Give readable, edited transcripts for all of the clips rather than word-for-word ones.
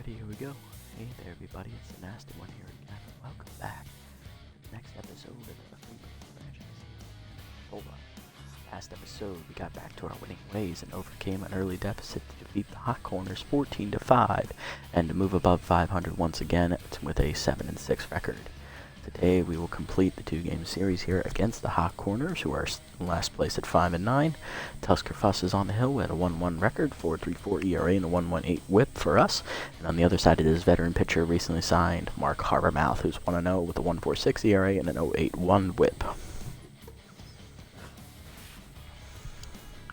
everybody, here we go. Hey there everybody, it's the Nasty One here again. Welcome back to the next episode of the Freebooters franchise. Hold on. Last episode, we got back to our winning ways and overcame an early deficit to defeat the Hot Corners 14-5 and to move above 500 once again with a 7-6 record. Today we will complete the two-game series here against the Hot Corners, who are in last place at 5-9. Tusker Fuss is on the hill with a 1-1 record, 4.34 ERA, and a 1.18 WHIP for us. And on the other side, it is veteran pitcher recently signed Mark Habermouth, who's 1-0 with a 1.46 ERA and an 0.81 WHIP.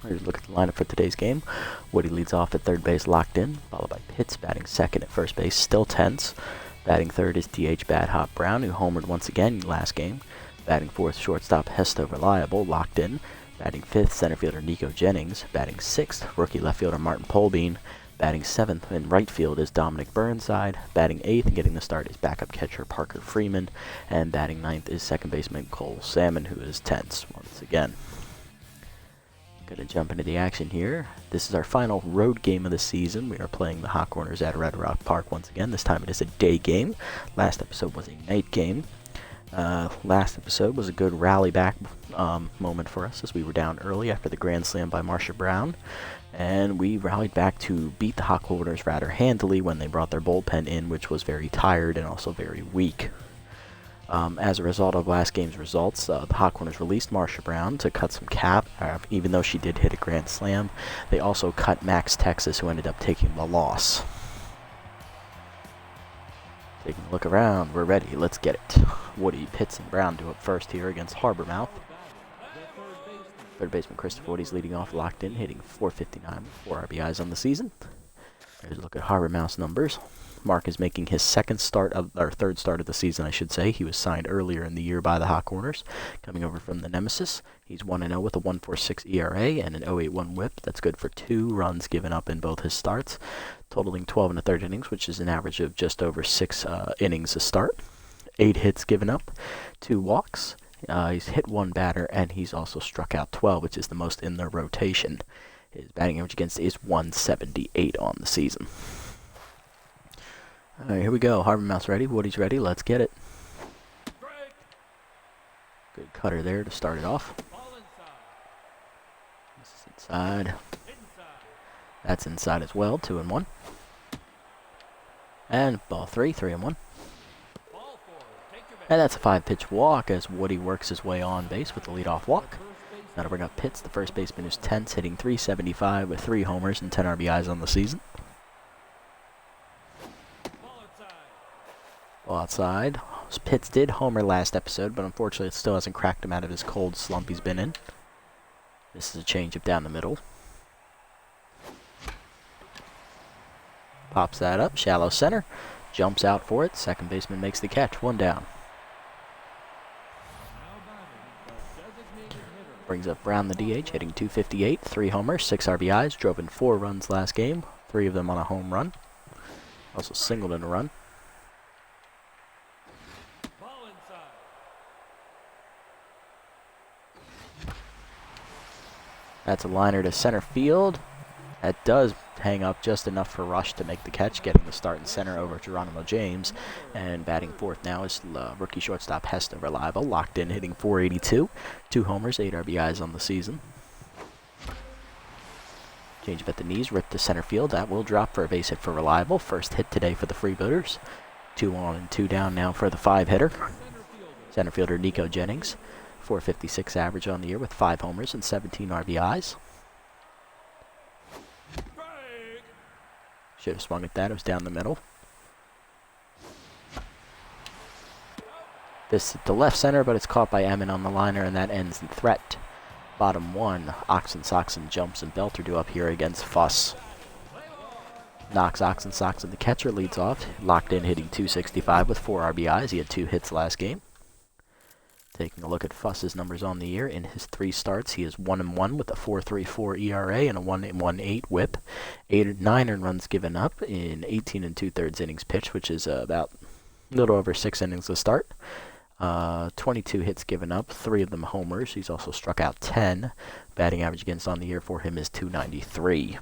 Here's a look at the lineup for today's game. Woody leads off at third base, locked in, followed by Pitts batting second at first base, still tense. Batting third is DH Bad Hop Brown, who homered once again last game. Batting fourth, shortstop Hesto Reliable, locked in. Batting fifth, center fielder Nico Jennings. Batting sixth, rookie left fielder Martin Polbean. Batting seventh in right field is Dominic Burnside. Batting eighth and getting the start is backup catcher Parker Freeman. And batting ninth is second baseman Cole Salmon, who is tense once again. Going to jump into the action here. This is our final road game of the season. We are playing the Hot Corners at Red Rock Park once again. This time it is a day game. Last episode was a night game. Last episode was a good rally back moment for us as we were down early after the grand slam by Marsha Brown. And we rallied back to beat the Hot Corners rather handily when they brought their bullpen in, which was very tired and also very weak. As a result of last game's results, the Hot Corners released Marsha Brown to cut some cap, even though she did hit a grand slam. They also cut Max Texas, who ended up taking the loss. Taking a look around, we're ready, let's get it. Woody, Pitts, and Brown do up first here against Habermouth. Third baseman Christopher Woody's leading off, locked in, hitting .459 with 4 RBIs on the season. Here's a look at Habermouth's numbers. Mark is making his third start of the season, I should say. He was signed earlier in the year by the Hot Corners, coming over from the Nemesis. He's 1-0 with a 1.46 ERA and an 0.81 WHIP. That's good for 2 runs given up in both his starts, totaling 12 1/3 innings, which is an average of just over 6 innings a start. 8 hits given up, 2 walks. He's hit 1 batter, and he's also struck out 12, which is the most in their rotation. His batting average against is 178 on the season. Alright, here we go. Habermouth's ready. Woody's ready. Let's get it. Good cutter there to start it off. This is inside. That's inside as well. 2-1. And ball 3. 3-1. And that's a 5-pitch walk as Woody works his way on base with the leadoff walk. Now to bring up Pitts, the first baseman, who's tense, hitting .375 with 3 homers and 10 RBIs on the season. Ball outside. Pitts did homer last episode, but unfortunately it still hasn't cracked him out of his cold slump he's been in. This is a changeup down the middle. Pops that up, shallow center. Jumps out for it. Second baseman makes the catch. 1 down. Brings up Brown, the DH, hitting .258, 3 homers, 6 RBIs, drove in 4 runs last game, 3 of them on a home run. Also singled in a run. That's a liner to center field. That does hang up just enough for Rush to make the catch, getting the start in center over Geronimo James. And batting fourth now is rookie shortstop Hesto Reliable, locked in, hitting .482. 2 homers, 8 RBIs on the season. Change up at the knees, ripped to center field. That will drop for a base hit for Reliable. First hit today for the Freebooters. 2 on and 2 down now for the 5-hitter. Center fielder Nico Jennings. .456 average on the year with 5 homers and 17 RBIs. Should have swung at that. It was down the middle. This to left center, but it's caught by Emmett on the liner, and that ends in threat. Bottom 1, Oxen, Soxen, Jumps, and Belter do up here against Fuss. Knocks Oxen, Soxen, the catcher, leads off. Locked in, hitting .265 with 4 RBIs. He had 2 hits last game. Taking a look at Fuss's numbers on the year, in his 3 starts, he is 1-1 with a 4.34 ERA and a 1.18 WHIP. 9 runs given up in 18 2/3 innings pitched, which is about a little over 6 innings to start. 22 hits given up, 3 of them homers. He's also struck out 10. Batting average against on the year for him is .293.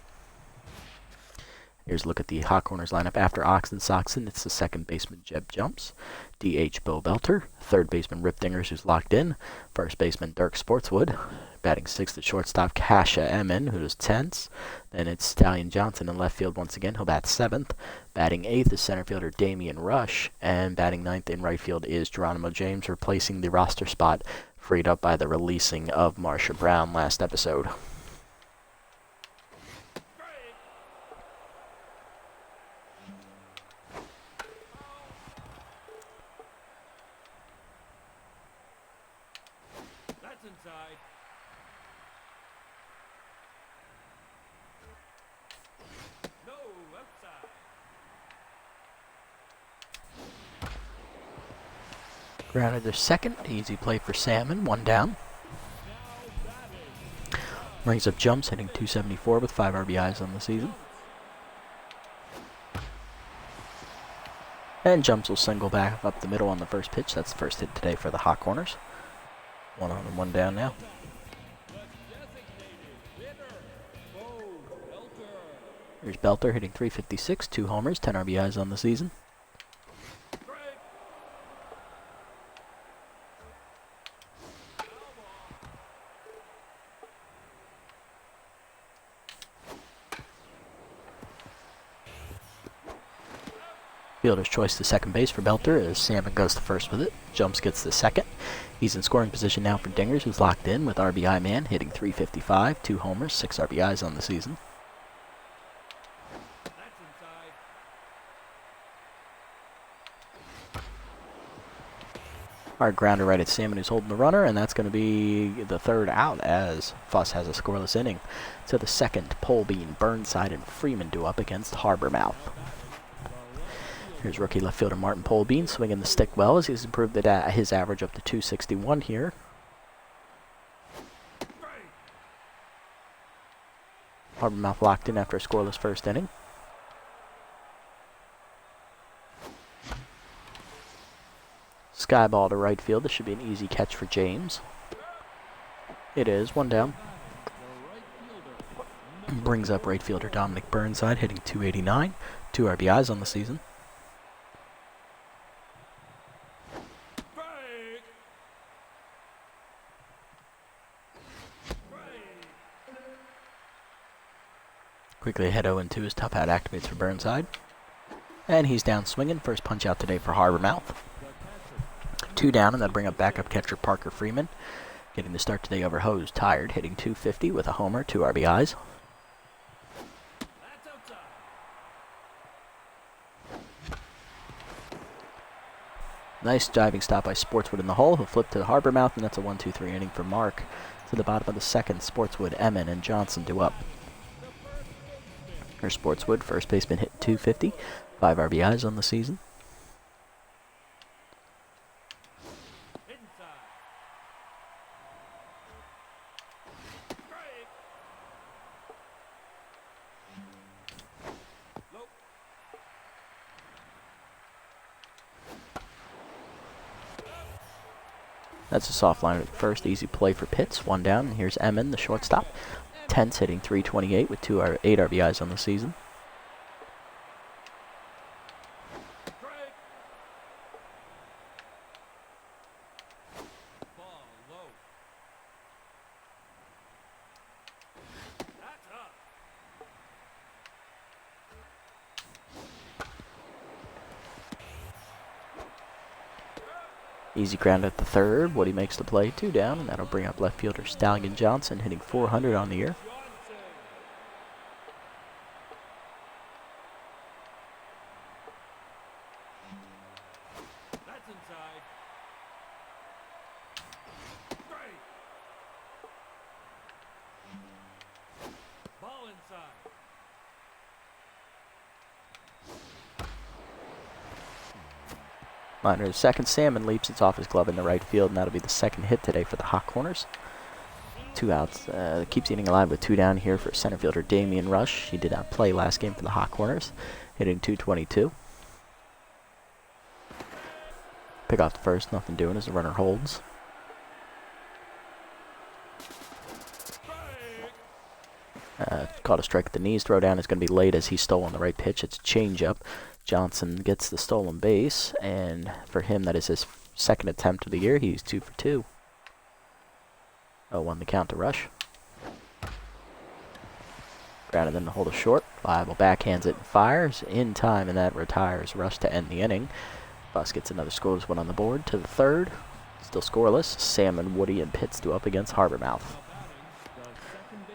Here's a look at the Hot Corners lineup after Oxen Soxen. It's the second baseman Jeb Jumps, DH Bo Belter, third baseman Rip Dingers, who's locked in, first baseman Dirk Sportswood, batting sixth at shortstop Kasha Emin, who's tense. Then it's Stallion Johnson in left field once again. He'll bat seventh. Batting eighth is center fielder Damian Rush, and batting ninth in right field is Geronimo James, replacing the roster spot freed up by the releasing of Marsha Brown last episode. Inside. No, outside. Grounded to second. Easy play for Salmon. One down. Brings up Jumps, hitting .274 with 5 RBIs on the season. And Jumps will single back up the middle on the first pitch. That's the first hit today for the Hot Corners. 1 on and 1 down now. Here's Belter hitting .356, 2 homers, 10 RBIs on the season. Fielder's choice to second base for Belter as Salmon goes to first with it. Jumps gets the second. He's in scoring position now for Dingers, who's locked in with RBI man, hitting .355, 2 homers, 6 RBIs on the season. Hard grounder right at Salmon, who's holding the runner, and that's going to be the third out as Fuss has a scoreless inning. So the second, Polbean, Burnside, and Freeman do up against Harbormouth. Here's rookie left fielder Martin Polbean swinging the stick well as he's improved his average up to .261 here. Harbormouth locked in after a scoreless first inning. Sky ball to right field. This should be an easy catch for James. It is. 1 down. Brings up right fielder Dominic Burnside, hitting .289, 2 RBIs on the season. Quickly ahead 0-2 as tough out activates for Burnside. And he's down swinging. First punch out today for Harbormouth. 2 down, and that'll bring up backup catcher Parker Freeman. Getting the start today over Hose, tired, hitting .250 with a homer, 2 RBIs. Nice diving stop by Sportswood in the hole. He'll flip to the Harbormouth, and that's a 1-2-3 inning for Mark. To the bottom of the second, Sportswood, Emin, and Johnson do up. Here's Sportswood, first baseman, hit .250, 5 RBIs on the season. That's a soft line at first. Easy play for Pitts. 1 down. And here's Emin, the shortstop. Tense hitting .328 with 8 RBIs on the season. Easy ground at the third. Woody makes the play. 2 down, and that'll bring up left fielder Stallion Johnson, hitting .400 on the year. That's inside. Ball inside. Liner to second. Salmon leaps. It's off his glove in the right field, and that'll be the second hit today for the Hot Corners. 2 outs. Keeps eating alive with 2 down here for center fielder Damian Rush. He did not play last game for the Hot Corners, hitting .222. Pick off the first. Nothing doing as the runner holds. caught a strike at the knees. Throw down is going to be late as he stole on the right pitch. It's a changeup. Johnson gets the stolen base, and for him, that is his second attempt of the year. He's 2 for 2. 0-1 the count to Rush. Grounded in to hold a short. Liable backhands it and fires in time, and that retires Rush to end the inning. Fuss gets another scoreless one on the board to the third. Still scoreless. Salmon, Woody, and Pitts do up against Harbormouth.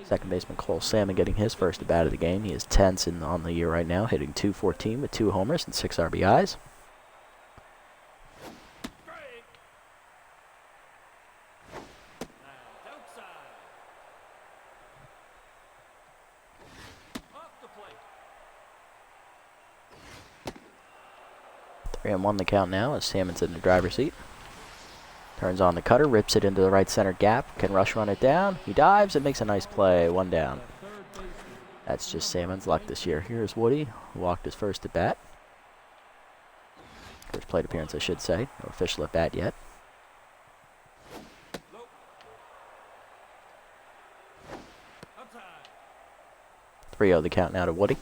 Second baseman Cole Salmon getting his first at bat of the game. He is 10th on the year right now, hitting .214 with 2 homers and 6 RBIs. Outside. Off the plate. 3-1 the count now as Salmon's in the driver's seat. Turns on the cutter, rips it into the right center gap. Can Rush run it down? He dives and makes a nice play. 1 down. That's just Salmon's luck this year. Here's Woody, who walked his first at bat. First plate appearance, I should say. No official at bat yet. Outside. 3-0 the count now to Woody.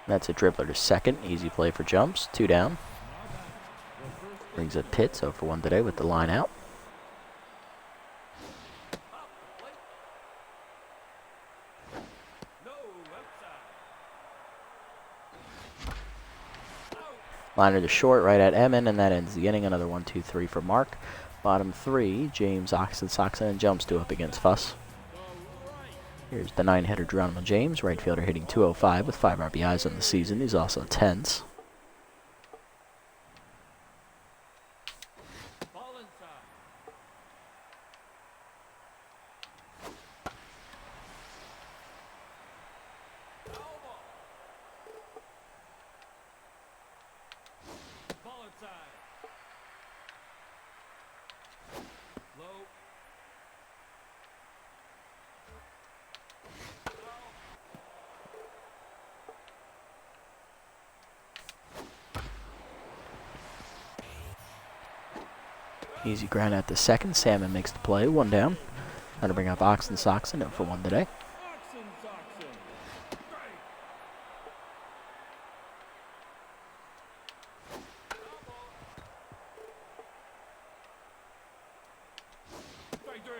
That's a dribbler to second. Easy play for jumps. 2 down. Brings up Pitts, 0 for 1 today with the line out. Liner to short, right at Emmon, and that ends the inning. Another 1-2-3 for Mark. Bottom 3, James, Soxon, and jumps do up against Fuss. Here's the 9-hitter Geronimo James, right fielder hitting .205 with 5 RBIs on the season. He's also 10th. Ball inside. Foul ball. Ball inside. Low. Easy ground out to second. Salmon makes the play. 1 down. Going to bring up Oxen Soxon, 0 for 1 today. Oxen. Strike 3.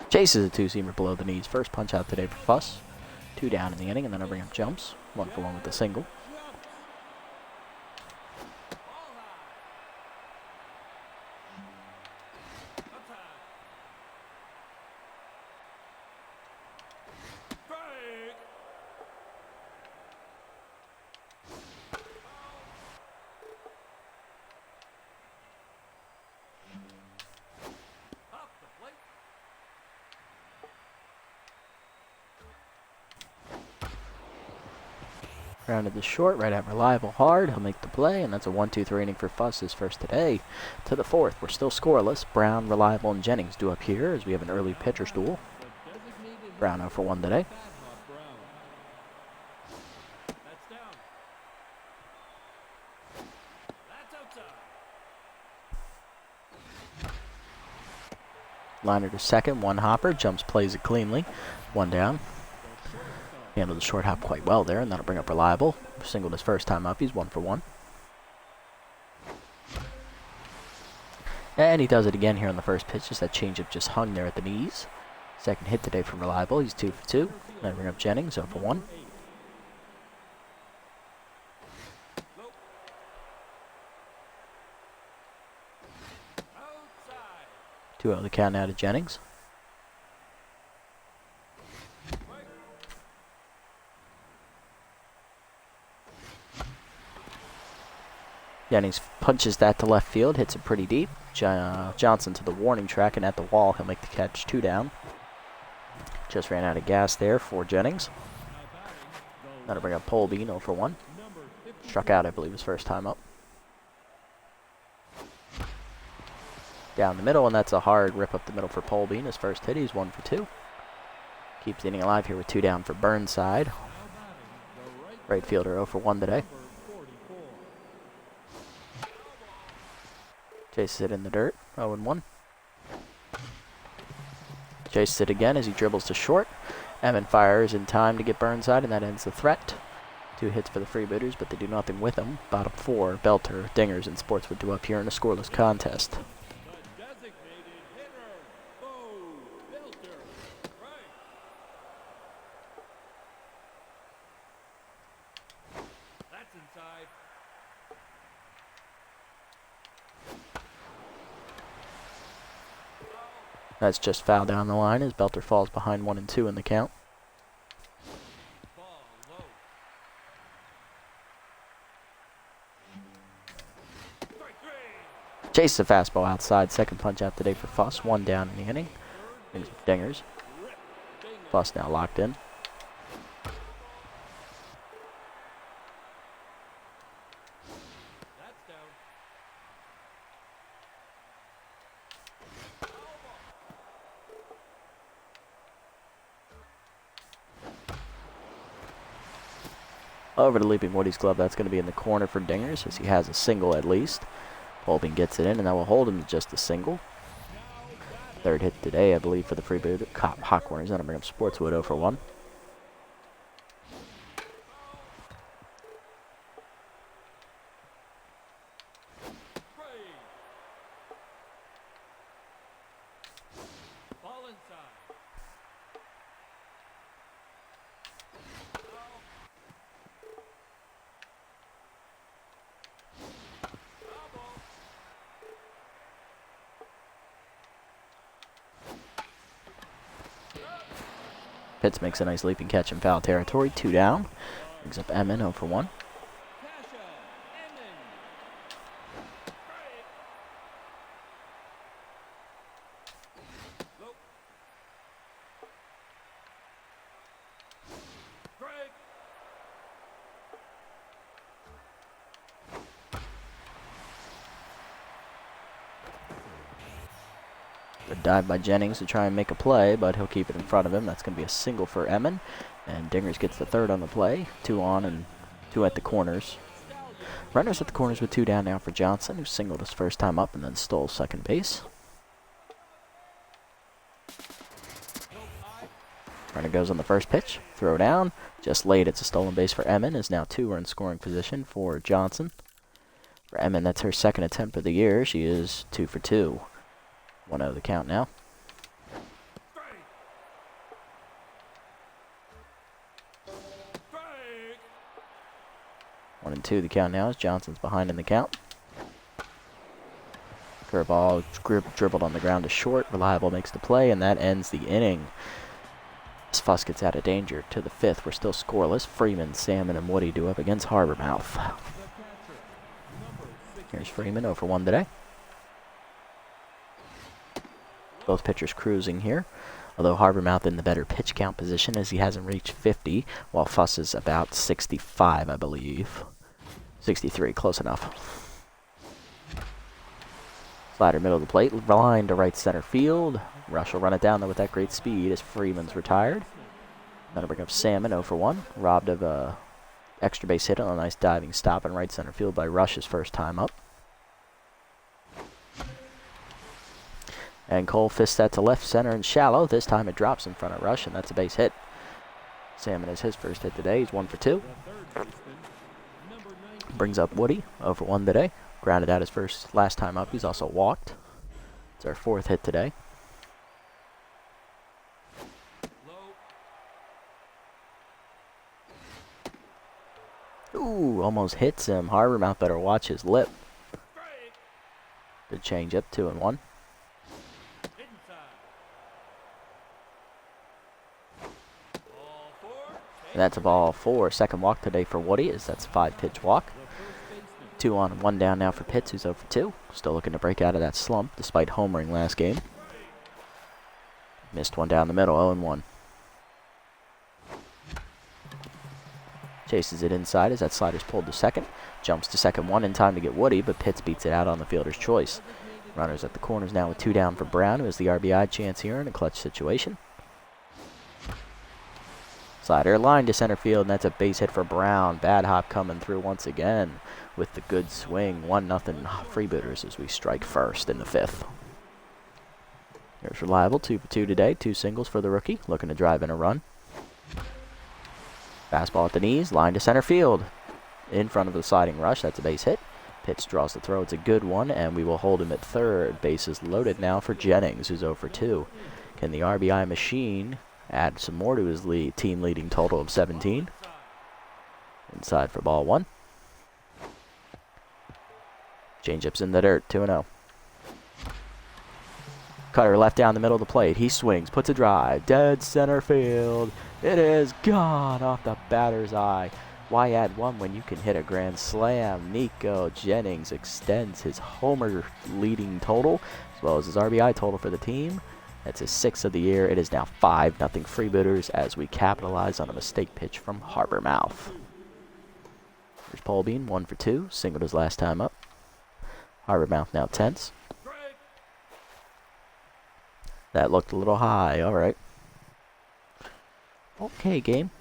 Chases a 2-seamer below the knees. First punch out today for Fuss. 2 down in the inning, and then I'll bring up jumps. 1 for 1 with the single. Grounded to short, right at Reliable hard. He'll make the play, and that's a 1-2-3 inning for Fuss, his first today. To the 4th, we're still scoreless. Brown, Reliable, and Jennings do up here as we have an early pitcher's duel. Brown 0 for 1 today. That's down. That's outside. Liner to second, 1 hopper. Jumps, plays it cleanly. 1 down. Handled the short hop quite well there, and that'll bring up Reliable. Singled his first time up. He's 1 for 1. And he does it again here on the first pitch. Just that changeup just hung there at the knees. Second hit today for Reliable. He's 2 for 2. That'll bring up Jennings, 0 for 1. Outside. 2-0 the count now to Jennings. Jennings punches that to left field, hits it pretty deep. Johnson to the warning track, and at the wall, he'll make the catch. 2 down. Just ran out of gas there for Jennings. That'll bring up Polbean, 0 for 1. Struck out, I believe, his first time up. Down the middle, and that's a hard rip up the middle for Polbean. His first hit, he's 1 for 2. Keeps the inning alive here with 2 down for Burnside. Right fielder 0 for 1 today. Chases it in the dirt, 0-1. Chases it again as he dribbles to short. Emmon fires in time to get Burnside, and that ends the threat. 2 hits for the Freebooters, but they do nothing with them. Bottom 4, Belter, Dingers, and Sportswood do up here in a scoreless contest. The designated hitter. Oh, Belter. Right. That's inside. That's just foul down the line as Belter falls behind 1 and 2 in the count. Ball low. Strike 3. Chase the fastball outside. Second punch out today for Fuss. 1 down in the inning. Brings up Dingers. Rip. Bingo. Fuss now locked in. That's down. Over to Leaping Woody's glove. That's going to be in the corner for Dingers as he has a single at least. Holbein gets it in, and that will hold him to just a single. Third hit today, I believe, for the Freebooter. Hot corners. That'll bring up Sportswood 0 for 1. Ball inside. Pitts makes a nice leaping catch in foul territory. 2 down. Brings up Emmon 0 for 1. Kasha. Emmon. Strike. Low. Strike. Good dive by Jennings to try and make a play, but he'll keep it in front of him. That's going to be a single for Emmon. And Dingers gets the third on the play. 2 on and 2 at the corners. Runners at the corners with 2 down now for Johnson, who singled his first time up and then stole second base. Runner goes on the first pitch. Throw down. Just late. It's a stolen base for Emmon, as now 2 are in scoring position for Johnson. For Emmon, that's her second attempt of the year. She is 2 for 2. 1-0 the count now. Strike. Strike. 1 and 2 the count now as Johnson's behind in the count. Curveball dribbled on the ground to short. Reliable makes the play, and that ends the inning. As Fuss gets out of danger to the 5th. We're still scoreless. Freeman, Salmon, and Woody do up against Harbormouth. The catcher. Number 6. Here's Freeman 0 for 1 today. Both pitchers cruising here, although Harbormouth in the better pitch count position as he hasn't reached 50, while Fuss is about 65, I believe. 63, close enough. Slider middle of the plate, line to right center field. Rush will run it down though with that great speed as Freeman's retired. That'll bring up Salmon 0 for 1, robbed of a extra base hit on a nice diving stop in right center field by Rush his first time up. And Cole fists that to left center and shallow. This time it drops in front of Rush, and that's a base hit. Salmon is his first hit today. He's 1 for 2. The third baseman. Number 9. Brings up Woody 0 for 1 today. Grounded out his last time up. He's also walked. It's our 4th hit today. Low. Ooh, almost hits him. Harbormouth better watch his lip. Strike. Good change up, 2 and 1. Inside. Ball 4. And that's a ball 4. Second walk today for Woody, as that's a 5-pitch walk. The first baseman. 2 on and 1 down now for Pitts, who's 0 for 2. Still looking to break out of that slump despite homering last game. Missed one down the middle, 0 and 1. Chases it inside as that slider's pulled to second. Jumps to second 1 in time to get Woody, but Pitts beats it out on the fielder's choice. Runners at the corners now with 2 down for Brown, who has the RBI chance here in a clutch situation. Slider line to center field, and that's a base hit for Brown. Bad hop coming through once again with the good swing. 1-0 Freebooters as we strike first in the 5th. Here's reliable, 2 for 2 today. 2 singles for the rookie, looking to drive in a run. Fastball at the knees, line to center field. In front of the sliding rush, that's a base hit. Pitch draws the throw, it's a good one, and we will hold him at third. Bases loaded now for Jennings, who's 0 for 2. Can the RBI machine add some more to his team leading total of 17? Inside for ball 1. Changeup's in the dirt, 2-0. Cutter left down the middle of the plate. He swings, puts a drive, dead center field. It is gone off the batter's eye. Why add one when you can hit a grand slam? Nico Jennings extends his homer leading total as well as his RBI total for the team. That's his 6th of the year. It is now 5-0 Freebooters as we capitalize on a mistake pitch from Harbormouth. Here's Polbean, 1 for 2. Singled his last time up. Harbormouth now tense. That looked a little high. All right. Okay, game.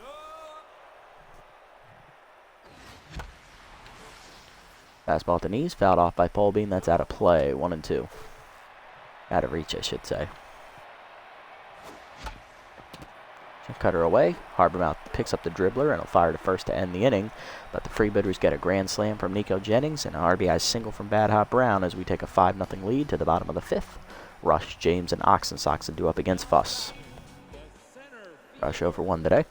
Fastball at the knees, fouled off by Polbean. That's out of play. 1-2. Out of reach, I should say. Cutter away. Harbormouth picks up the dribbler and will fire to first to end the inning. But the Freebooters get a grand slam from Nico Jennings and an RBI single from Bad Hot Brown as we take a 5-0 lead to the bottom of the 5th. Rush, James, and Oxensoxen do up against Fuss. Rush 0 for 1 today.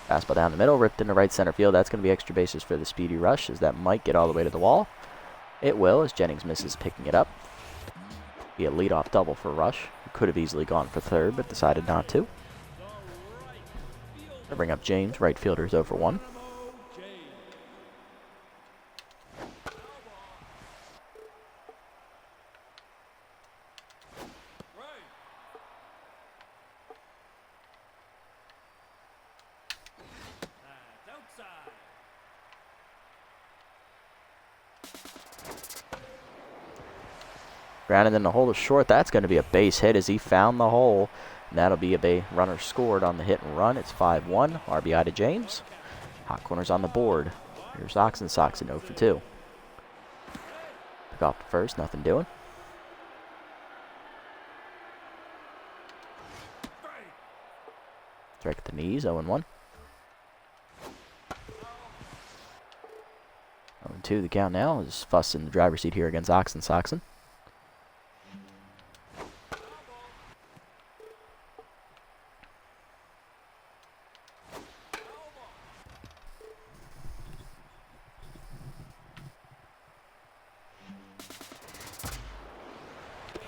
Fastball down the middle, ripped into right center field. That's going to be extra bases for the speedy Rush, as that might get all the way to the wall. It will, as Jennings misses picking it up. Be a leadoff double for Rush, who could have easily gone for third, but decided not to. I'll bring up James, right fielder, 0 for 1. Grounded in the hole to short. That's going to be a base hit as he found the hole. And that'll be a runner scored on the hit and run. It's 5-1. RBI to James. Hot corners on the board. Here's Oxensoxen 0 for 2. Pick off the first. Nothing doing. Strike at the knees. 0-1. 0-2 the count now. Is Fuss in the driver's seat here against Oxensoxen.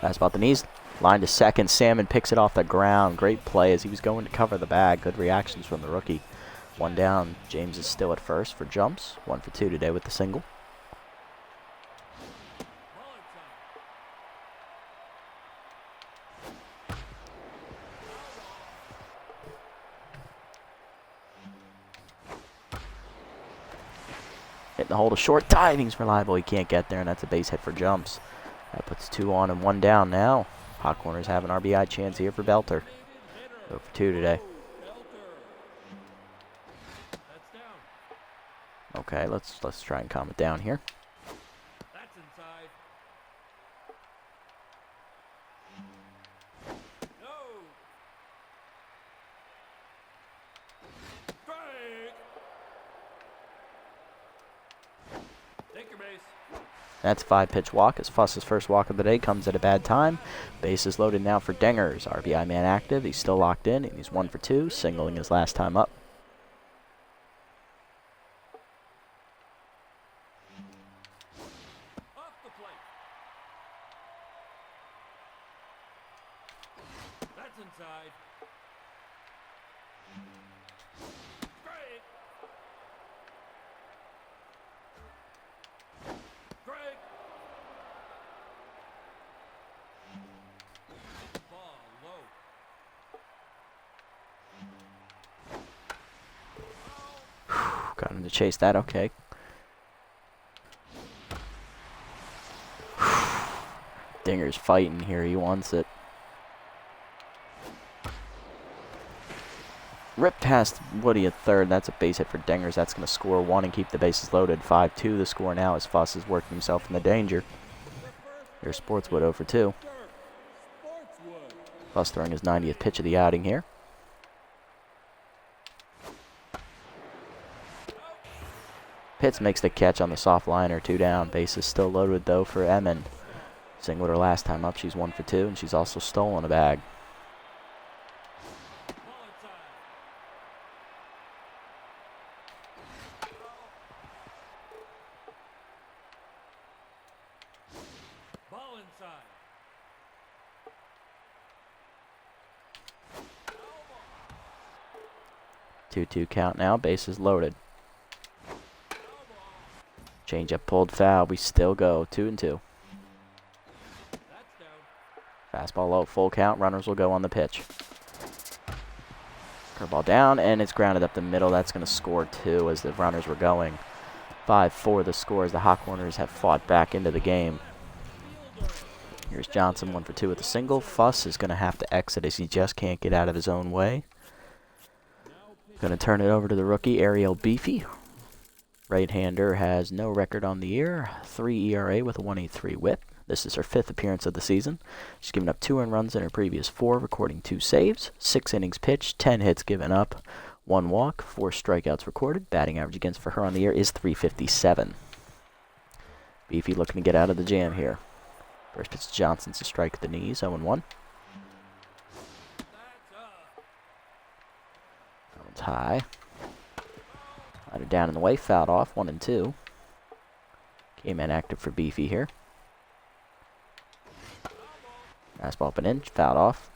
Fastball at the knees. Line to second. Salmon picks it off the ground. Great play as he was going to cover the bag. Good reactions from the rookie. 1 down. James is still at first for jumps. 1 for 2 today with the single. Hitting the hole to short. Diving's reliable. He can't get there, and that's a base hit for jumps. That puts 2 on and 1 down now. Hot corners have an RBI chance here for Belter. 0 for 2 today. Okay, let's try and calm it down here. That's inside. No. Strike. Take your base. That's a 5-pitch walk as Fuss's first walk of the day comes at a bad time. Bases loaded now for Dengers. RBI man active. He's still locked in, and he's 1 for 2, singling his last time up. Off the plate. That's inside. Strike. Strike. Ball low. Got him to chase that, okay. Dinger's fighting here, he wants it. Rip past Woody at third, that's a base hit for Dengers. That's going to score 1 and keep the bases loaded. 5-2 the score now as Fuss is working himself into danger. Here's Sportswood 0 for 2. Fuss throwing his 90th pitch of the outing here. Pitts makes the catch on the soft liner, 2 down. Base is still loaded though for Emmon. Sing with her last time up, she's 1 for 2, and she's also stolen a bag. Ball inside. 2-2 count now, base is loaded. Changeup pulled foul, we still go 2-2. Fastball low, full count, runners will go on the pitch. Curveball down, and it's grounded up the middle. That's going to score 2 as the runners were going. 5-4 the score as the Hot Corners have fought back into the game. Here's Johnson, 1 for 2 with a single. Fuss is going to have to exit as he just can't get out of his own way. Going to turn it over to the rookie, Ariel Beefy. Right-hander has no record on the year, 3 ERA with a 1.83 whip. This is her 5th appearance of the season. She's given up 2 earned runs in her previous 4, recording 2 saves, 6 innings pitched, 10 hits given up, 1 walk, 4 strikeouts recorded. Batting average against for her on the year is .357. Beefy looking to get out of the jam here. First pitch to Johnson's a strike at the knees, 0-1. That one's high. Slider down in the way, fouled off, 1-2. Came in active for Beefy here. Fastball up and in, fouled off.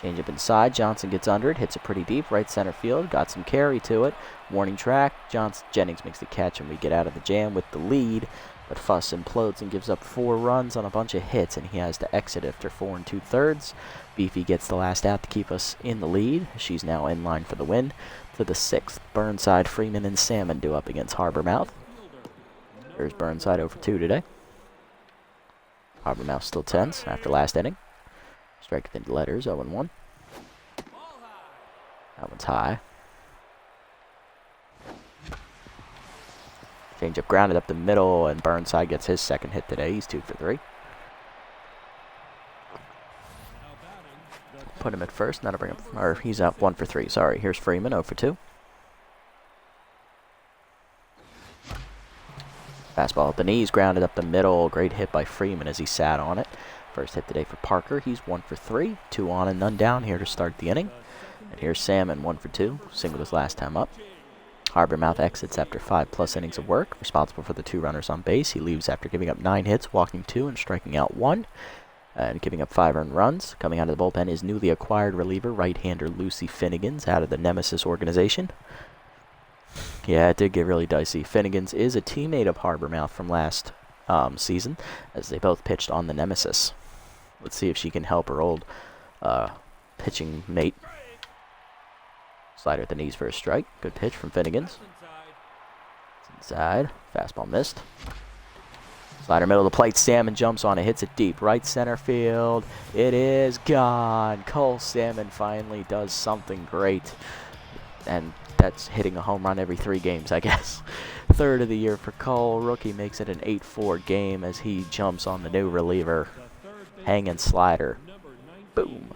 Change up inside, Johnson gets under it, hits it pretty deep, right center field, got some carry to it. Warning track, Jennings makes the catch and we get out of the jam with the lead. But Fuss implodes and gives up 4 runs on a bunch of hits, and he has to exit after 4 2/3. Beefy gets the last out to keep us in the lead. She's now in line for the win. To the 6th, Burnside, Freeman, and Salmon do up against Harbormouth. There's Burnside 0 for 2 today. Harbormouth still tense after last inning. Strike the letters, 0-1. That one's high. Changeup grounded up the middle, and Burnside gets his 2nd hit today. He's 2 for 3. Put him at first, that'll bring him, or he's up 1 for 3, sorry. Here's Freeman, 0 for 2. Fastball at the knees, grounded up the middle. Great hit by Freeman as he sat on it. First hit today for Parker. He's 1 for 3. 2 on and none down here to start the inning. And here's Salmon, 1 for 2. Singled his last time up. Harbormouth exits after 5+ innings of work. Responsible for the 2 runners on base. He leaves after giving up 9 hits, walking 2, and striking out 1. And giving up 5 earned runs. Coming out of the bullpen is newly acquired reliever, right-hander Lucy Finnegans, out of the Nemesis organization. Yeah, it did get really dicey. Finnegans is a teammate of Harbormouth from last season, as they both pitched on the Nemesis. Let's see if she can help her old pitching mate. Slider at the knees for a strike. Good pitch from Finnegans. It's inside. Fastball missed. Slider middle of the plate. Salmon jumps on it, hits it deep. Right center field. It is gone. Cole Salmon finally does something great. And that's hitting a home run every 3 games, I guess. 3rd of the year for Cole. Rookie makes it an 8-4 game as he jumps on the new reliever. Hanging slider. Boom.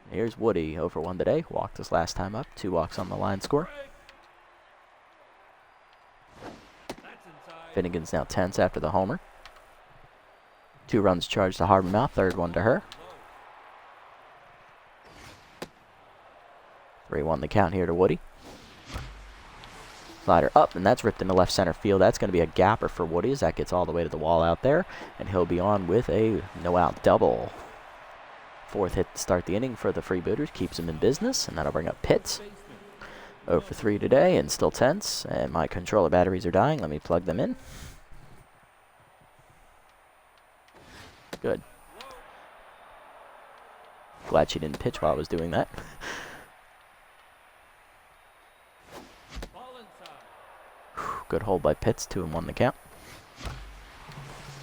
Here's Woody, 0 for 1 today. Walked his last time up. 2 walks on the line score. Finnegan's now tense after the homer. 2 runs charged to Harbormouth. 3rd one to her. 3-1 the count here to Woody. Slider up, and that's ripped into left center field. That's going to be a gapper for Woody as that gets all the way to the wall out there. And he'll be on with a no-out double. 4th hit to start the inning for the Freebooters. Keeps him in business, and that'll bring up Pitts. 0 for 3 today, and still tense. And my controller batteries are dying. Let me plug them in. Good. Glad she didn't pitch while I was doing that. Good hold by Pitts, 2-1 the count.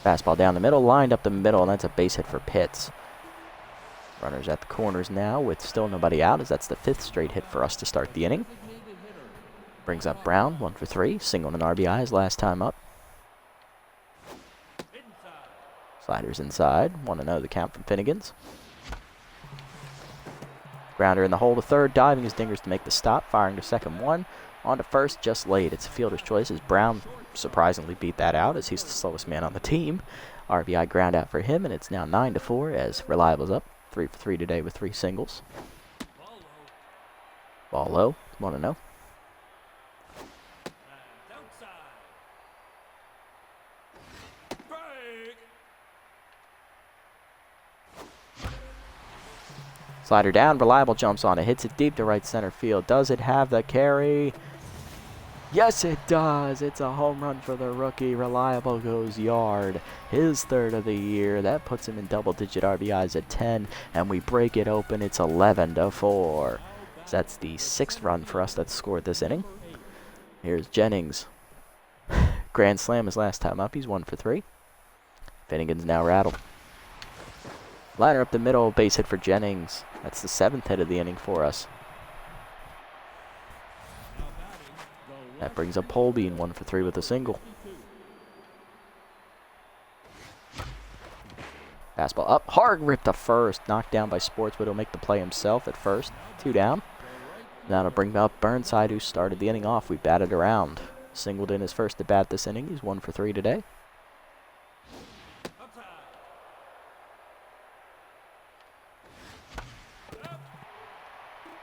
Fastball down the middle, lined up the middle, and that's a base hit for Pitts. Runners at the corners now with still nobody out, as that's the 5th straight hit for us to start the inning. Brings up Brown, 1 for 3, single and RBI his last time up. Sliders inside. 1-0 the count from Finnegan's. Grounder in the hole to third. Diving his dingers to make the stop. Firing to second 1. On to first, just late. It's a fielder's choice as Brown surprisingly beat that out as he's the slowest man on the team. RBI ground out for him, and it's now 9-4 as Reliable's up 3 for 3 today with 3 singles. Ball low, 1-0. And outside. Break. Slider down, Reliable jumps on it, hits it deep to right center field. Does it have the carry? Yes, it does. It's a home run for the rookie. Reliable goes yard. His third of the year. That puts him in double-digit RBIs at 10, and we break it open. It's 11-4. So that's the 6th run for us that's scored this inning. Here's Jennings. Grand slam his last time up. He's 1 for 3. Finnegan's now rattled. Liner up the middle, base hit for Jennings. That's the 7th hit of the inning for us. That brings up Holbein, 1 for 3 with a single. Fastball up, hard rip to first, knocked down by Sports, but he'll make the play himself at first. 2 down. Now to bring up Burnside, who started the inning off. We batted around. Singled in his first at bat this inning. He's 1 for 3 today.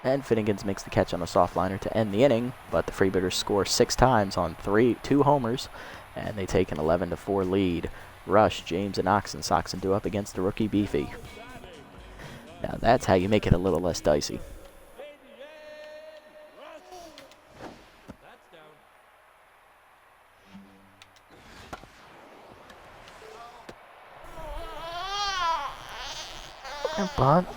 And Finnegan's makes the catch on a soft liner to end the inning, but the Freebooters score 6 times on 2 homers, and they take an 11-4 lead. Rush, James, and Oxen do up against the rookie Beefy. Now that's how you make it a little less dicey. And bunt.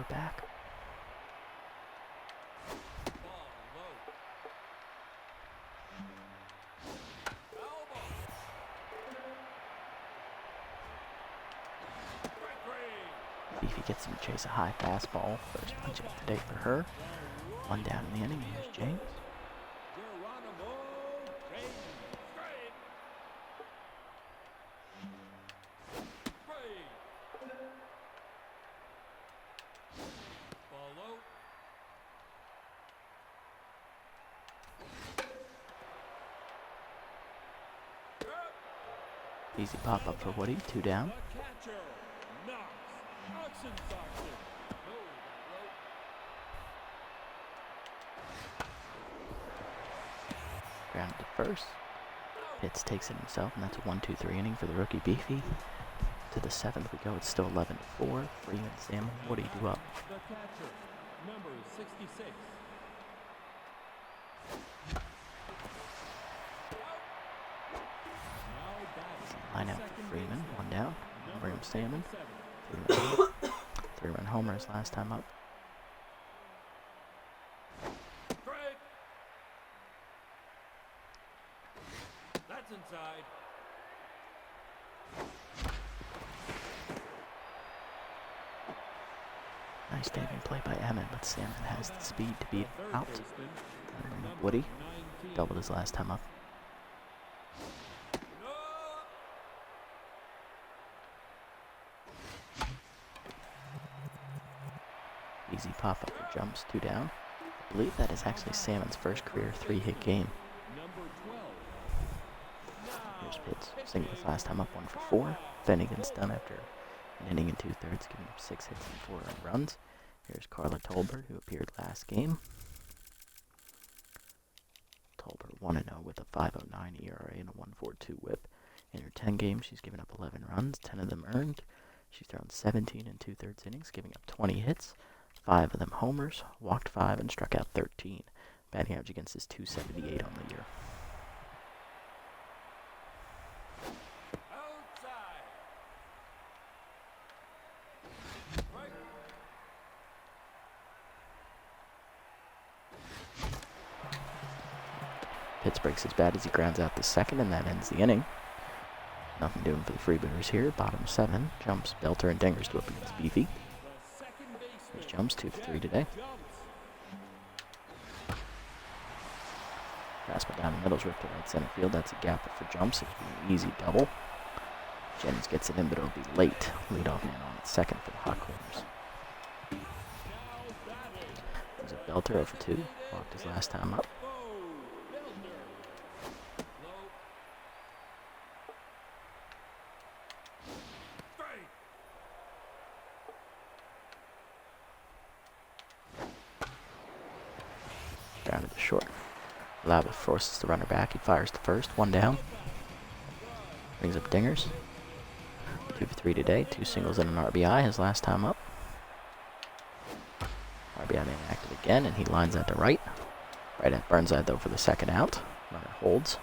it back. Ball low. Elbow. Strike three. Beefy gets him to chase a high fastball. First punch of the day for her. One down in the inning. Here's James. Geronimo James. Strike. Strike. Ball low. Easy pop up for Woody. 2 down. The catcher knocks. Oxen socks it. No, low. Grounded to first. Pitts takes it himself, and that's a 1-2-3 inning for the rookie Beefy. To the 7th we go. It's still 11-4. Freeman, Salmon, Woody do up. The catcher, number 66. Now batting. Line out for Second Freeman. baseman, 1 down. number Bring him Salmon. 57. 3-run homer his last time up. Strike. That's inside. Nice diving play by Emmett, but Salmon has the speed to beat Third out. baseman, number Woody 19. doubled his last time up. No. Easy pop up for jumps. 2 down. I believe that is actually Salmon's first career 3-hit game. Number 12. Here's Pitts. Single his last time up, 1 for 4. Finnegan's done after an inning and 2/3, giving up 6 hits and 4 earned runs. Here's Carla Tolbert, who appeared last game. Tolbert 1-0 with a 5.09 ERA and a 1.42 WHIP. In her 10 games, she's given up 11 runs, 10 of them earned. She's thrown 17 and 2/3 innings, giving up 20 hits, 5 of them homers, walked 5, and struck out 13. Batting average against is .278 on the year. Outside. Right. Pitts breaks his bat as he grounds out the second, and that ends the inning. Nothing doing for the Freebooters here. Bottom 7. Jumps, Belter, and Dingers do up against Beefy. The second baseman. Here's Jumps, 2 for 3 today. Jumps. Fastball down the middle's ripped to right center field. That's a gap for Jumps. It's an easy double. Jennings gets it in, but it'll be late. Leadoff man on at second for the Hot Corners. Now batting. There's a Belter 0 for 2. Walked his last time up. Bo Builder. Low. Strike. Grounded to short. Lava forces the runner back. He fires to first. 1 down. Brings up Dingers. 2 for 3 today. 2 singles and an RBI his last time up. RBI being active again, and he lines out to right. Right at Burnside, though, for the second out. Runner holds.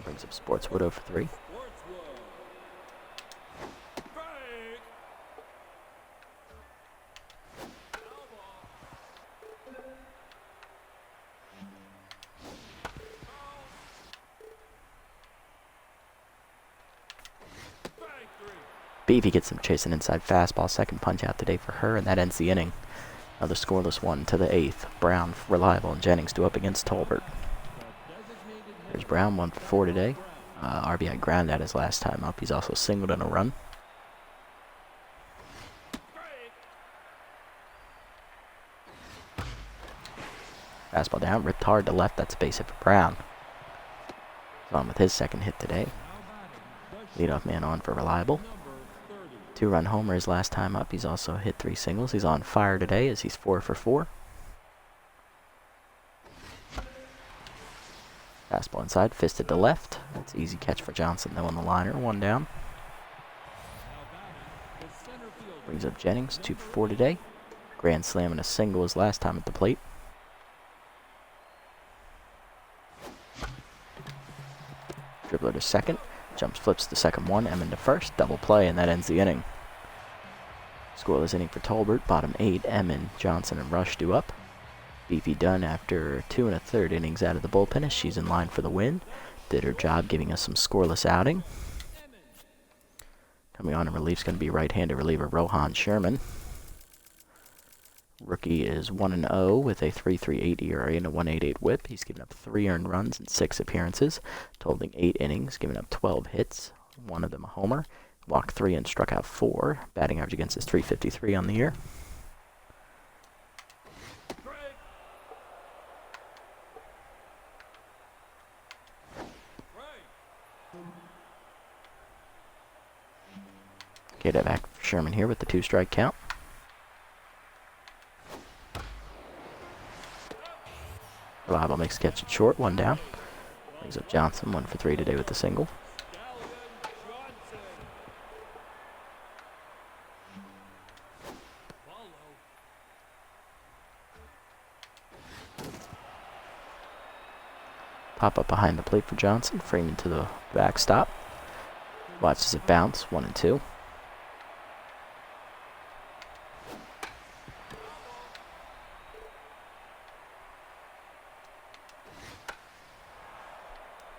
Brings up Sportswood 0 for 3. Sportswood. Strike. Strike three. Beefy gets him chasing inside fastball. Second punch out today for her, and that ends the inning. Another scoreless one to the 8th. Brown, Reliable, and Jennings do up against Tolbert. There's Brown, 1 for 4 today. RBI ground out his last time up. He's also singled in a run. Fastball down, ripped hard to left. That's a base hit for Brown. He's on with his second hit today. Leadoff man on for Reliable. 2-run homer his last time up. He's also hit 3 singles. He's on fire today as he's 4 for 4. Fastball inside, fisted to left. That's an easy catch for Johnson, though, on the liner. 1 down. Brings up Jennings, 2 for 4 today. Grand slam and a single his last time at the plate. Dribbler to second. Jumps, flips the second one. Emin to first. Double play, and that ends the inning. Scoreless inning for Tolbert. Bottom 8, Emmon, Johnson, and Rush due up. Beefy done after 2 1/3 innings out of the bullpen as she's in line for the win. Did her job giving us some scoreless outing. Coming on in relief is going to be right-handed reliever Rohan Sherman. Rookie is 1-0 with a 3.38 ERA and a 1.88 WHIP. He's given up 3 earned runs in 6 appearances, totaling 8 innings, giving up 12 hits, 1 of them a homer, walked 3 and struck out 4. Batting average against is 353 on the year. Okay, back for Sherman here with the 2-strike count. Reliable makes catch it short, 1 down. Brings up Johnson, 1 for 3 today with the single. Pop up behind the plate for Johnson, Freeman to the backstop. Watches it bounce, 1-2.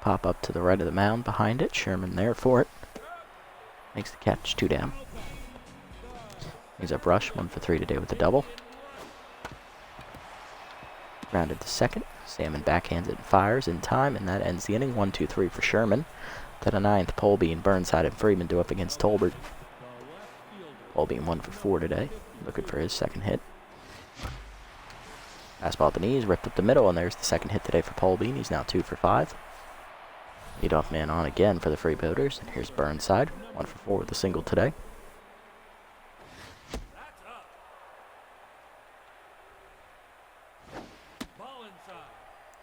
Pop up to the right of the mound behind it. Sherman there for it. Makes the catch, 2 down. Brings up Rush, 1 for 3 today with the double. Grounded to second. Salmon backhands it and fires in time, and that ends the inning. 1-2-3 for Sherman. To the 9th, Polbean, Burnside, and Freeman do up against Tolbert. Polbean 1 for 4 today. Looking for his second hit. Fastball at the knees, ripped up the middle, and there's the second hit today for Polbean. He's now 2 for 5. Leadoff man on again for the Freebooters. And here's Burnside, 1 for 4 with a single today.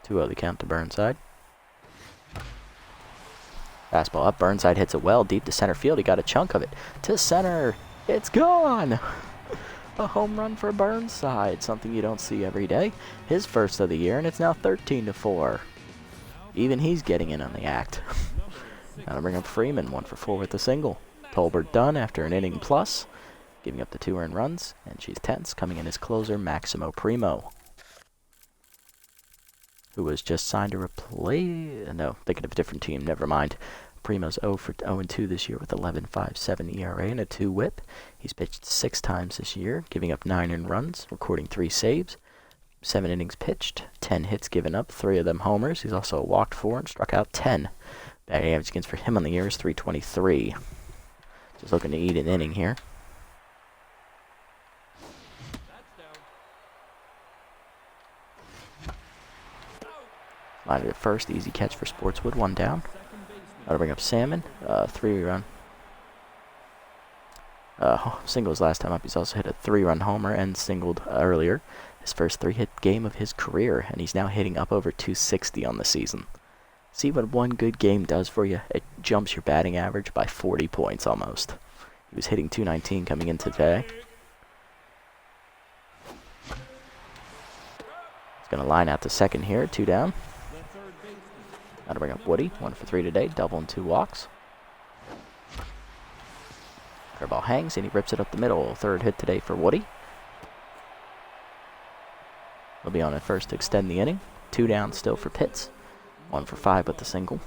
Two 2-0 the count to Burnside. Fastball up. Burnside hits it well deep to center field. He got a chunk of it to center. It's gone. A home run for Burnside. Something you don't see every day. His first of the year, and it's now 13-4. Even he's getting in on the act. Now to bring up Freeman, 1 for 4 with a single. Tolbert done after an inning plus, giving up the 2 earned runs, and she's tense. Coming in as closer, Maximo Primo, who was just signed to replace... No, thinking of a different team, never mind. Primo's 0-2 this year with 11.57 ERA and a 2 WHIP. He's pitched 6 times this year, giving up 9 earned runs, recording 3 saves. 7 innings pitched, 10 hits given up, 3 of them homers. He's also walked 4 and struck out 10. Batting average against for him on the year is 323. Just looking to eat an inning here. Lined at first, easy catch for Sportswood, 1 down. I'll bring up Salmon, 3-run. Singles last time up. He's also hit a 3-run homer and singled earlier. His first 3-hit game of his career, and he's now hitting up over 260 on the season. See what one good game does for you? It jumps your batting average by 40 points almost. He was hitting 219 coming in today. He's going to line out to second here, 2 down. Now to bring up Woody, 1 for 3 today, double and 2 walks. Curveball hangs, and he rips it up the middle. 3rd hit today for Woody. He'll be on at first to extend the inning. 2 down still for Pitts. 1 for 5 with the single.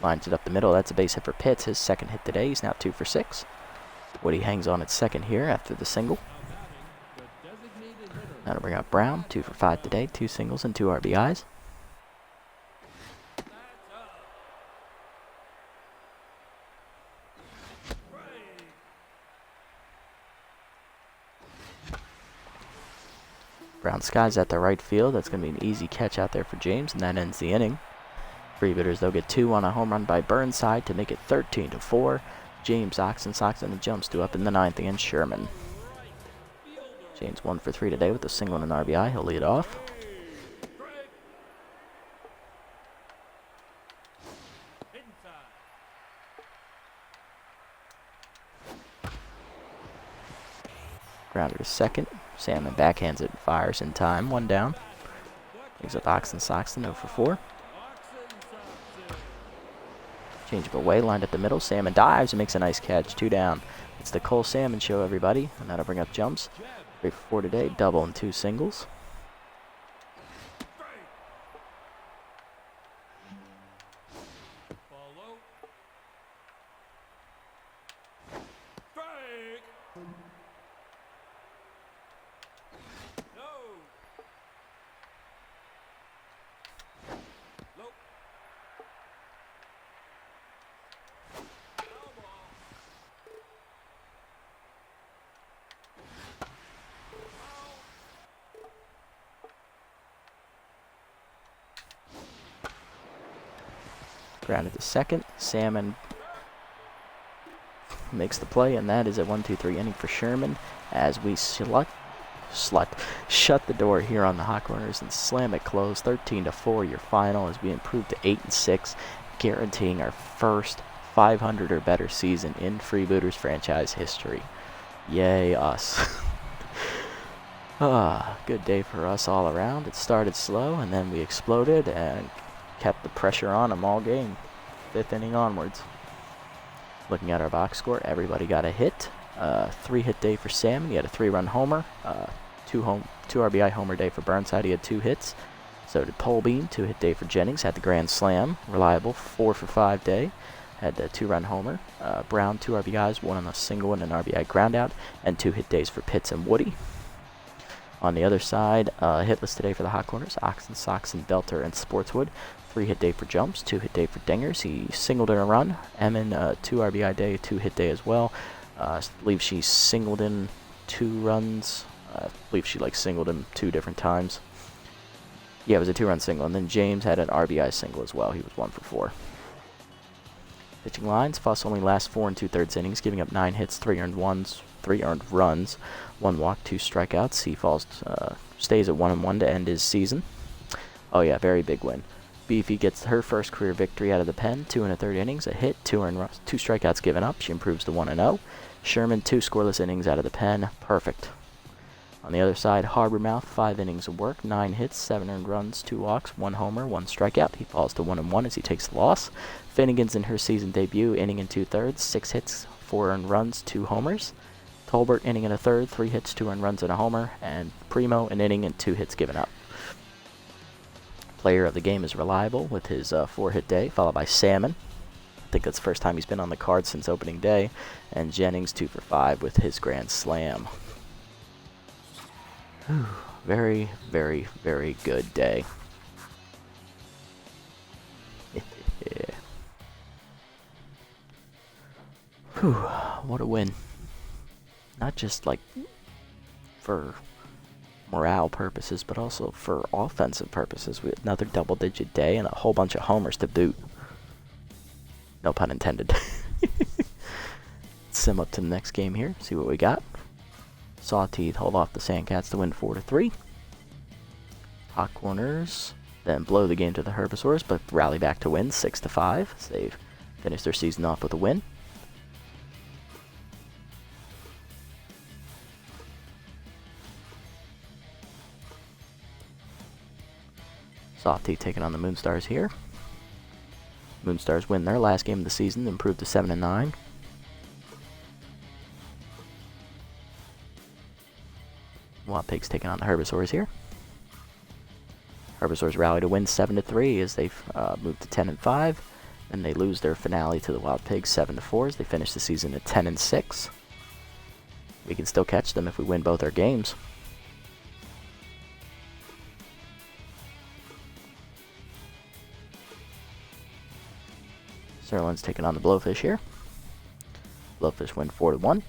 Lines it up the middle. That's a base hit for Pitts. His 2nd hit today. He's now 2 for 6. Woody hangs on at second here after the single. Now to bring out Brown. 2 for 5 today. 2 singles and 2 RBIs. Brown skies at the right field. That's going to be an easy catch out there for James, and that ends the inning. Freebooters, they'll get 2 on a home run by Burnside to make it 13-4. James Oxensox and the jumps due up in the 9th against Sherman. James 1 for 3 today with a single and an RBI. He'll lead off. Grounder to second. Salmon backhands it and fires in time. 1 down. Brings up Oxensox, 0 for 4. Change of away, lined up the middle. Salmon dives and makes a nice catch. 2 down. It's the Cole Salmon show, everybody. And that'll bring up jumps. 3 for 4 today. Double and 2 singles. Follow. Strike. No. Low. Foul ball. Grounded to second. Salmon makes the play, and that is a 1-2-3 inning for Sherman as we shut the door here on the Hot Corners and slam it closed. 13-4 your final as we improve to 8-6, guaranteeing our first 500 or better season in Freebooters franchise history. Yay us. Good day for us all around. It started slow and then we exploded and kept the pressure on them all game, 5th inning onwards. Looking at our box score, everybody got a hit. 3-hit day for Salmon. He had a 3-run homer. 2 RBI homer day for Burnside. He had 2 hits. So did Polbean. 2-hit day for Jennings. Had the grand slam. Reliable. 4 for 5 day. Had a 2-run homer. Brown 2 RBIs, 1 on a single and an RBI groundout, and 2 hit days for Pitts and Woody. On the other side, hitless today for the Hot Corners, Oxen, Soxon, Belter, and Sportswood. 3-hit day for Jumps, 2-hit day for Dingers. He singled in a run. Emin, 2 RBI day, 2-hit day as well. I believe she singled in 2 runs. I believe she singled him 2 different times. Yeah, it was a 2-run single. And then James had an RBI single as well. He was 1 for 4. Pitching lines, Fuss only lasts 4 2/3 innings, giving up 9 hits, 3 earned runs, 1 walk, 2 strikeouts. He stays at 1-1 to end his season. Oh yeah, very big win. Beefy gets her first career victory out of the pen, 2 1/3 innings, a hit, 2 strikeouts given up. She improves to 1-0. Sherman, 2 scoreless innings out of the pen, perfect. On the other side, Harbormouth, 5 innings of work, 9 hits, 7 earned runs, 2 walks, 1 homer, 1 strikeout. He falls to 1-1 as he takes the loss. Finnegan's in her season debut, inning and 2/3, 6 hits, 4 earned runs, 2 homers. Tolbert, inning and a third, 3 hits, 2 earned runs, and a homer. And Primo, an inning and 2 hits given up. Player of the game is Reliable with his 4-hit day, followed by Salmon. I think that's the first time he's been on the card since opening day. And Jennings, 2 for 5 with his grand slam. Whew. Very, very, very good day. Whew, what a win. Not just for morale purposes, but also for offensive purposes. We had another double-digit day and a whole bunch of homers to boot. No pun intended. Sim up to the next game here, see what we got. Sawteeth hold off the Sandcats to win 4-3. Hot Corners then blow the game to the Herbivores, but rally back to win 6-5. So they've finished their season off with a win. Sawteeth taking on the Moonstars here. Moonstars win their last game of the season, improved to 7-9. Wild Pigs taking on the Herbivores here. Herbivores rally to win 7-3 as they've moved to 10-5. And they lose their finale to the Wild Pigs 7-4 as they finish the season at 10-6. We can still catch them if we win both our games. Sirloin's taking on the Blowfish here. Blowfish win 4-1.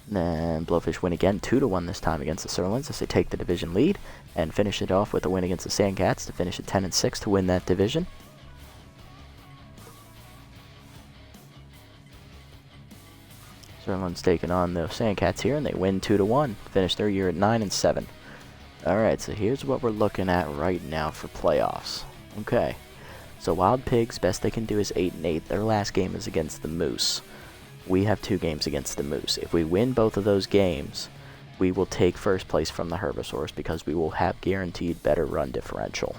Then Blowfish win again 2-1 this time against the Sirloins as they take the division lead and finish it off with a win against the Sandcats to finish at 10-6 to win that division. Sirloin's taking on the Sandcats here and they win 2-1, finish their year at 9-7. Alright, so here's what we're looking at right now for playoffs. Okay. So Wild Pigs, best they can do is 8-8. Their last game is against the Moose. We have 2 games against the Moose. If we win both of those games, we will take first place from the Herbivores because we will have guaranteed better run differential.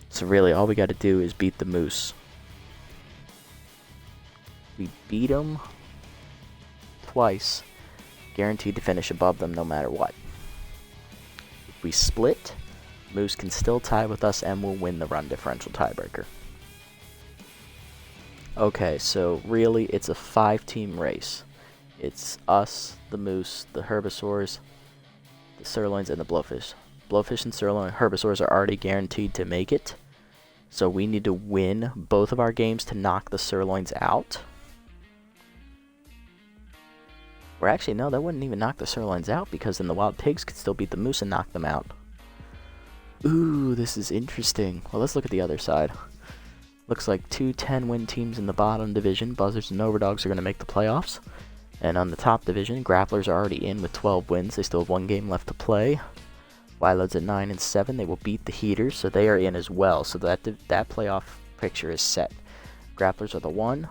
So really all we got to do is beat the Moose We beat them twice, guaranteed to finish above them no matter what. If we split, Moose can still tie with us and will win the run differential tiebreaker. Okay, so really it's a 5-team race. It's us, the Moose, the Herbivores, the Sirloins, and the Blowfish. Blowfish and Sirloin and Herbivores are already guaranteed to make it. So we need to win both of our games to knock the Sirloins out. Or actually, no, that wouldn't even knock the Sirloins out, because then the Wild Pigs could still beat the Moose and knock them out. Ooh, this is interesting. Well, let's look at the other side. Looks like 2 10-win teams in the bottom division. Buzzards and Overdogs are going to make the playoffs. And on the top division, Grapplers are already in with 12 wins. They still have 1 game left to play. Wiloads at 9 and 7. They will beat the Heaters, so they are in as well. So that playoff picture is set. Grapplers are the 1.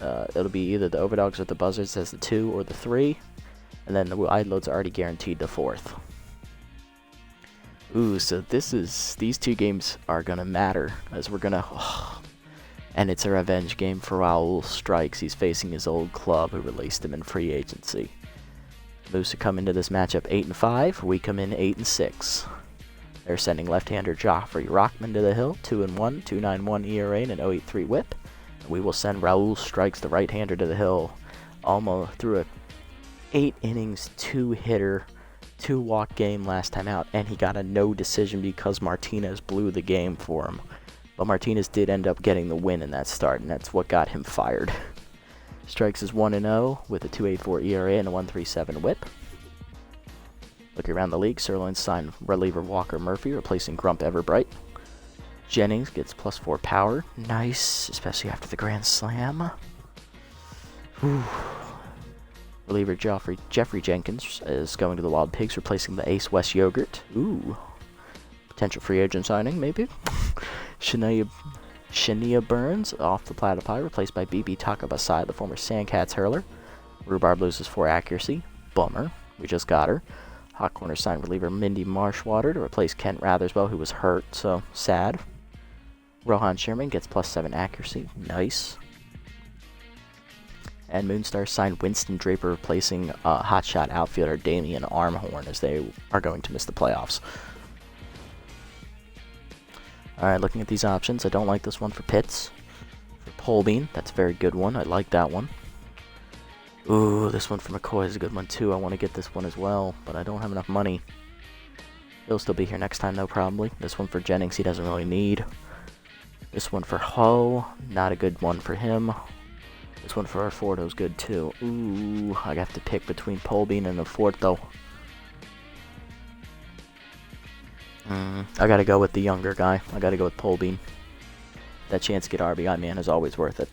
It'll be either the Overdogs or the Buzzards as the 2 or the 3. And then the Wiloads are already guaranteed the 4th. Ooh, so these 2 games are going to matter, as we're going to... And it's a revenge game for Raul Strikes. He's facing his old club who released him in free agency. Moose come into this matchup 8 and 5. We come in 8 and 6. They're sending left-hander Joffrey Rockman to the hill, 2 and 1, 2.91 ERA and an 0.83 WHIP. And we will send Raul Strikes, the right-hander, to the hill, almost through a 8 innings, 2-hitter, 2-walk game last time out, and he got a no decision because Martinez blew the game for him. But Martinez did end up getting the win in that start, and that's what got him fired. Strikes is 1-0 with a 2.84 ERA and a 1.37 WHIP. Looking around the league, Sirloin signed reliever Walker Murphy, replacing Grump Everbright. Jennings gets +4 power. Nice, especially after the Grand Slam. Whew. Reliever Jeffrey Jenkins is going to the Wild Pigs, replacing the Ace West Yogurt. Ooh. Potential free agent signing, maybe? Shania Burns off the platypi, replaced by BB Takabasai, the former Sandcats hurler. Rhubarb loses 4 accuracy. Bummer. We just got her. Hot corner signed reliever Mindy Marshwater to replace Kent Ratherswell, who was hurt, so sad. Rohan Sherman gets +7 accuracy. Nice. And Moonstar signed Winston Draper, replacing hotshot outfielder Damian Armhorn, as they are going to miss the playoffs. Alright, looking at these options, I don't like this one for Pitts. For Polbean, that's a very good one. I like that one. Ooh, this one for McCoy is a good one too. I want to get this one as well, but I don't have enough money. He'll still be here next time though, probably. This one for Jennings, he doesn't really need. This one for Hull, not a good one for him. This one for Arfordo's good too. Ooh, I have to pick between Polbean and Arfordo. I gotta go with the younger guy. I gotta go with Polbean. That chance to get RBI, man, is always worth it.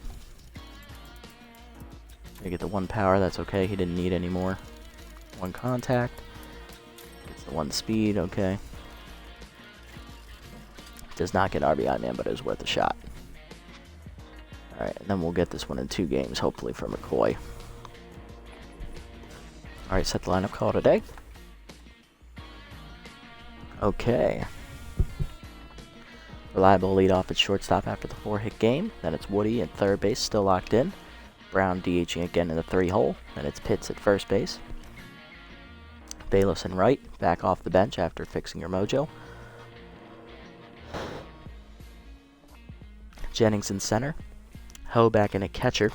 I get the 1 power, that's okay. He didn't need any more. 1 contact. Gets the 1 speed, okay. Does not get RBI, man, but it was worth a shot. Alright, and then we'll get this one in 2 games, hopefully, for McCoy. Alright, set the lineup call today. Okay. Reliable leadoff at shortstop after the 4-hit game. Then it's Woody at third base, still locked in. Brown DHing again in the 3-hole. Then it's Pitts at first base. Bayless and Wright back off the bench after fixing your mojo. Jennings in center. Ho back in at catcher.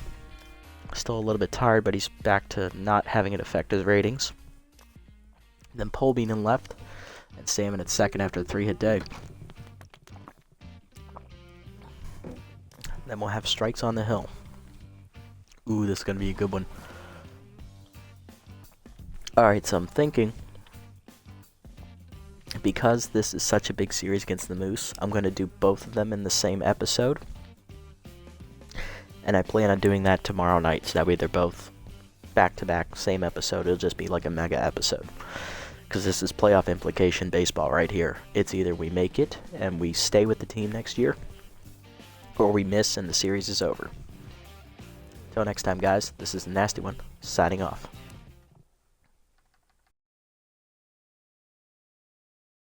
Still a little bit tired, but he's back to not having it affect his ratings. Then Polbean in left. And Salmon at second after the 3-hit day. Then we'll have Strikes on the hill. Ooh, this is going to be a good one. Alright, so I'm thinking, because this is such a big series against the Moose, I'm going to do both of them in the same episode. And I plan on doing that tomorrow night, so that way they're both back-to-back, same episode. It'll just be like a mega episode. Because this is playoff implication baseball right here. It's either we make it and we stay with the team next year, or we miss and the series is over. Till next time, guys, this is the Nasty One, signing off.